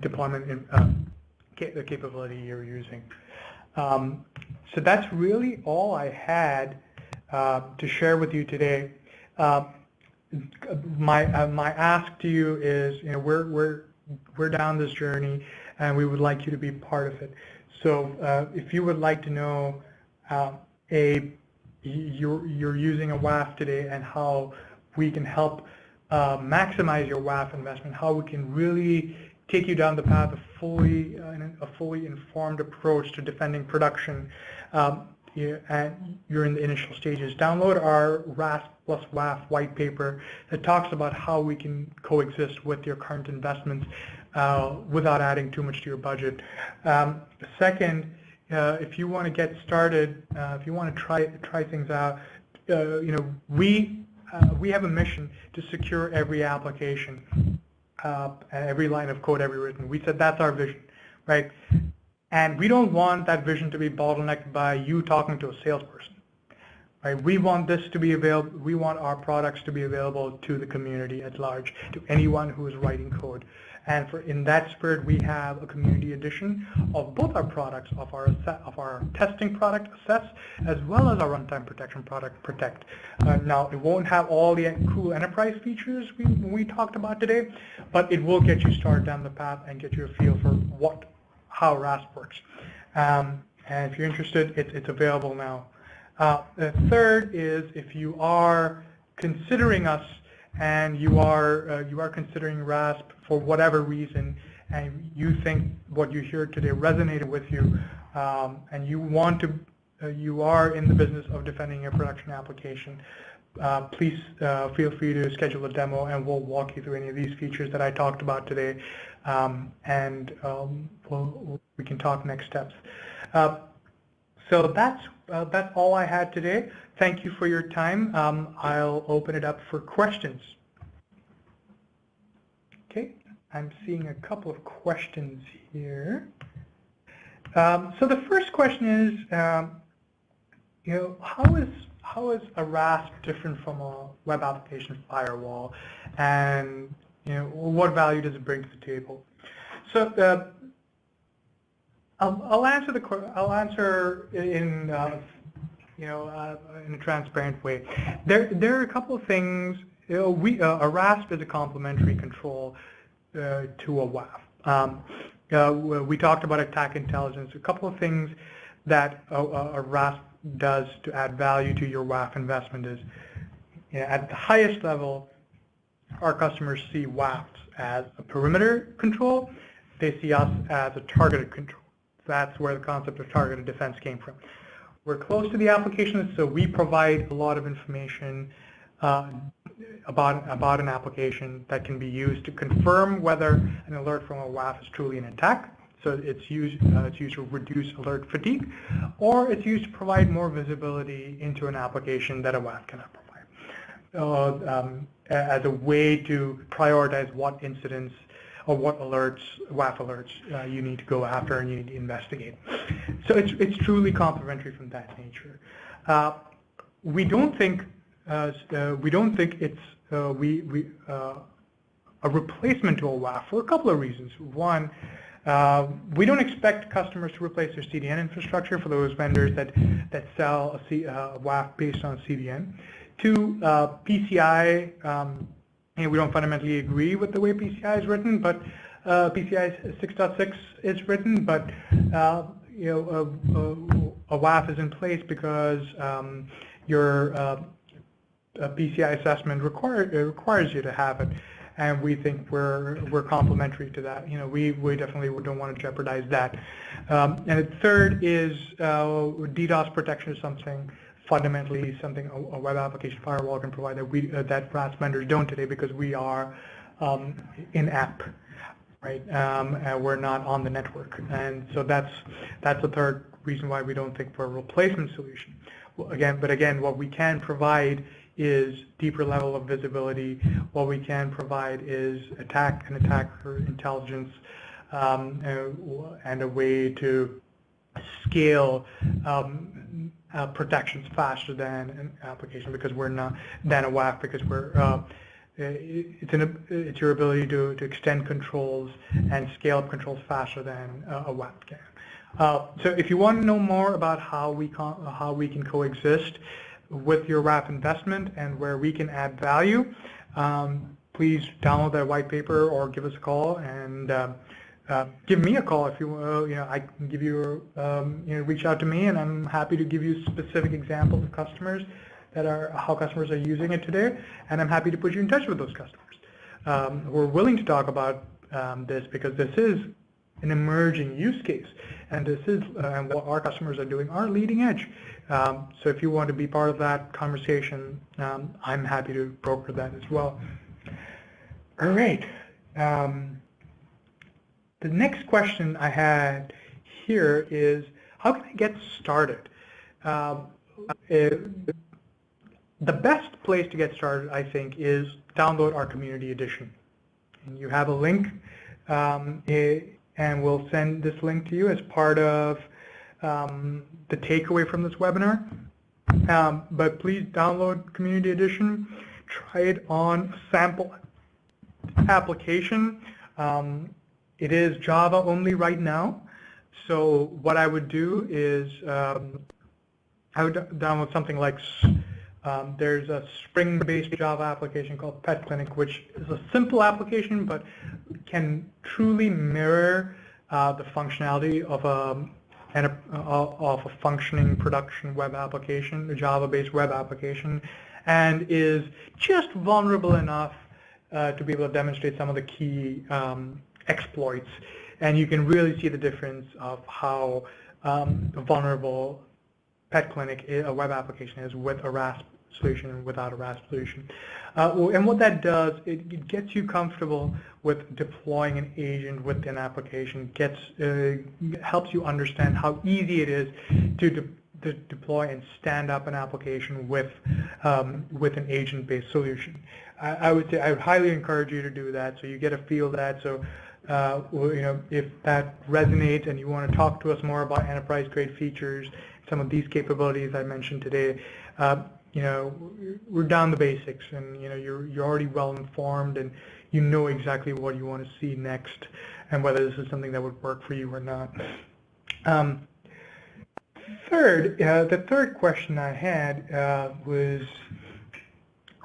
deployment capability you're using. So that's really all I had to share with you today. My ask to you is, we're down this journey, and we would like you to be part of it. So if you would like to know you're using a WAF today, and how we can help maximize your WAF investment, how we can really take you down the path of a fully informed approach to defending production, and you're in the initial stages, download our RASP plus WAF white paper that talks about how we can coexist with your current investments without adding too much to your budget. Second, if you want to get started, if you want to try things out, we have a mission to secure every application, every line of code ever written. We said that's our vision, right? And we don't want that vision to be bottlenecked by you talking to a salesperson, right? We want this to be available. We want our products to be available to the community at large, to anyone who is writing code. And in that spirit, we have a community edition of both our products, of our testing product, Assess, as well as our runtime protection product, Protect. Now, it won't have all the cool enterprise features we talked about today, but it will get you started down the path and get you a feel for how RASP works. And if you're interested, it's available now. The third is, if you are considering us, and you are considering RASP for whatever reason, and you think what you hear today resonated with you, and you are in the business of defending your production application, please feel free to schedule a demo, and we'll walk you through any of these features that I talked about today, and we can talk next steps. So that's all I had today. Thank you for your time. I'll open it up for questions. Okay, I'm seeing a couple of questions here. So the first question is, how is a RASP different from a web application firewall, and what value does it bring to the table? So I'll answer in a transparent way. There are a couple of things A RASP is a complementary control to a WAF. We talked about attack intelligence. A couple of things that a RASP does to add value to your WAF investment is, at the highest level, our customers see WAFs as a perimeter control. They see us as a targeted control. That's where the concept of targeted defense came from. We're close to the application, so we provide a lot of information about an application that can be used to confirm whether an alert from a WAF is truly an attack. So it's used to reduce alert fatigue, or it's used to provide more visibility into an application that a WAF cannot provide, as a way to prioritize what incidents or what alerts, WAF alerts, you need to go after and you need to investigate. So it's truly complementary from that nature. We don't think it's a replacement to a WAF for a couple of reasons. One, we don't expect customers to replace their CDN infrastructure for those vendors that sell a WAF based on CDN. Two, PCI, we don't fundamentally agree with the way PCI is written, but PCI 6.6 is written, but a WAF is in place because your PCI assessment requires you to have it. And we think we're complementary to that. We definitely don't want to jeopardize that. And the third is DDoS protection is fundamentally something a web application firewall can provide that RASP vendors don't today, because we are in-app, right? And we're not on the network. And so that's the third reason why we don't think we're a replacement solution. Well, again, what we can provide is deeper level of visibility. What we can provide is attacker intelligence, and a way to scale protections faster than an application, because we're not than a WAF, because it's your ability to extend controls and scale up controls faster than a WAF can. So if you want to know more about how we can coexist with your WAF investment and where we can add value, please download that white paper or give us a call, and give me a call if you I can give you reach out to me, and I'm happy to give you specific examples of customers how customers are using it today, and I'm happy to put you in touch with those customers. We're willing to talk about this because this is an emerging use case, and this is and what our customers are doing are leading edge. So if you want to be part of that conversation, I'm happy to broker that as well. All right. The next question I had here is, how can I get started? The best place to get started, I think, is download our community edition. And you have a link, and we'll send this link to you as part of the takeaway from this webinar. But please download Community Edition. Try it on a sample application. It is Java only right now. So what I would do is I would download something like, there's a Spring-based Java application called Pet Clinic, which is a simple application but can truly mirror the functionality of a functioning production web application, a Java-based web application, and is just vulnerable enough to be able to demonstrate some of the key exploits. And you can really see the difference of how vulnerable Pet Clinic, a web application, is with a RASP solution and without a RASP solution. And what that does, it gets you comfortable with deploying an agent with an application, helps you understand how easy it is to deploy and stand up an application with an agent-based solution. I would highly encourage you to do that, so you get a feel of that. So if that resonates and you want to talk to us more about enterprise-grade features, some of these capabilities I mentioned today, we're down the basics, and you're already well informed, and you know exactly what you want to see next, and whether this is something that would work for you or not. The third question I had was,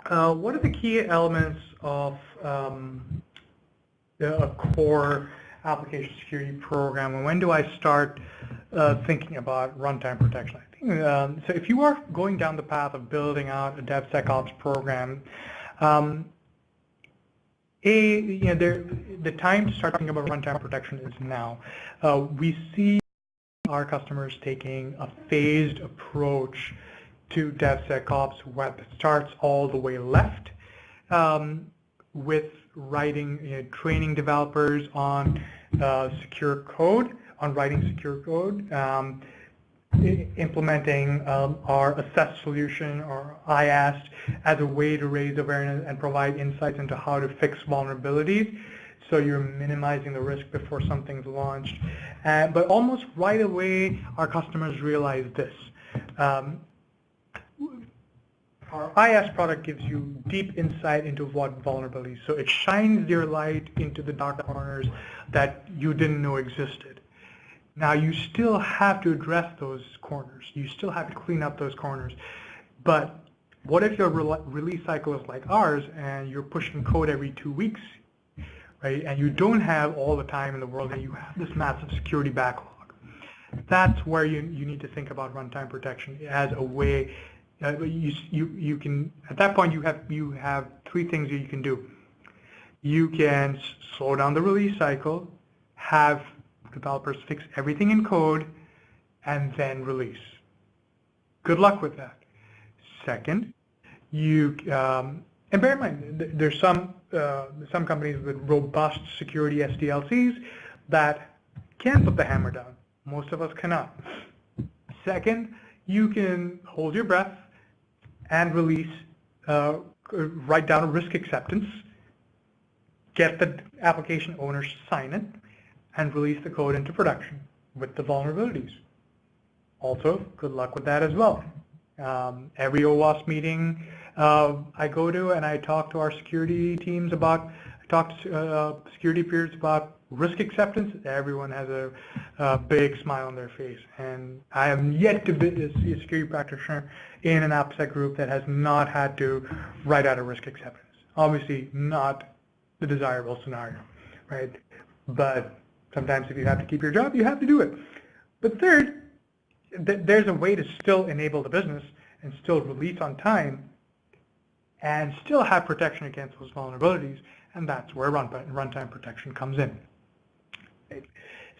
What are the key elements of a core application security program, and when do I start thinking about runtime protection? I think, so if you are going down the path of building out a DevSecOps program, the time to start thinking about runtime protection is now. We see our customers taking a phased approach to DevSecOps, where it starts all the way left with writing, training developers on secure code, on writing secure code, implementing our assess solution, or IAST, as a way to raise awareness and provide insights into how to fix vulnerabilities. So you're minimizing the risk before something's launched. But almost right away, our customers realize this. Our IAS product gives you deep insight into what vulnerabilities. So it shines your light into the dark corners that you didn't know existed. Now you still have to address those corners. You still have to clean up those corners. But what if your release cycle is like ours and you're pushing code every 2 weeks, right? And you don't have all the time in the world and you have this massive security backlog. That's where you need to think about runtime protection as a way. You can, at that point, you have 3 things that you can do. You can slow down the release cycle, have developers fix everything in code, and then release. Good luck with that. Second, and bear in mind, there's some companies with robust security SDLCs that can put the hammer down. Most of us cannot. Second, you can hold your breath and release, write down a risk acceptance, get the application owners to sign it, and release the code into production with the vulnerabilities. Also, good luck with that as well. Every OWASP meeting I go to, and I talk to our security teams about, security peers about risk acceptance. Everyone has a big smile on their face, and I have yet to see a security practitioner in an AppSec group that has not had to write out a risk acceptance. Obviously not the desirable scenario, right? But sometimes if you have to keep your job, you have to do it. But third, there's a way to still enable the business and still release on time and still have protection against those vulnerabilities, and that's where runtime protection comes in.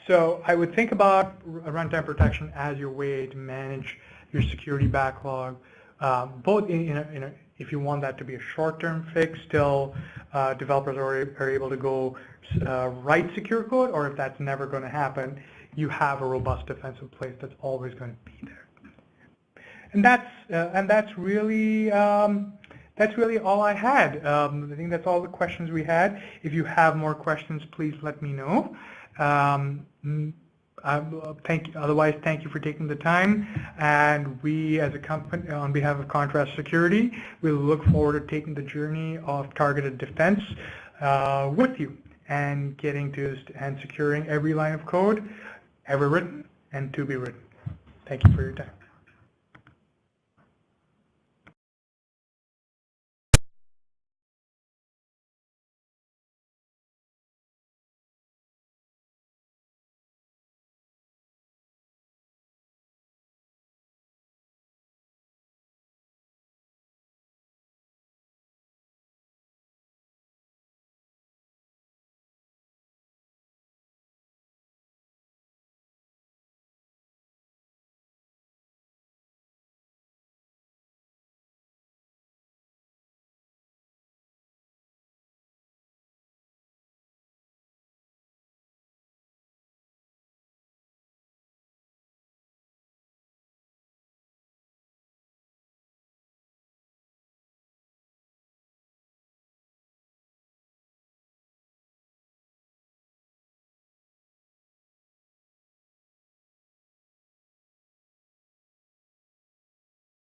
So I would think about runtime protection as your way to manage your security backlog, both if you want that to be a short-term fix, still developers are able to go write secure code, or if that's never going to happen, you have a robust defense in place that's always going to be there. And that's really all I had. I think that's all the questions we had. If you have more questions, please let me know. Otherwise, thank you for taking the time, and we as a company, on behalf of Contrast Security, we look forward to taking the journey of targeted defense with you and getting to and securing every line of code ever written and to be written. Thank you for your time.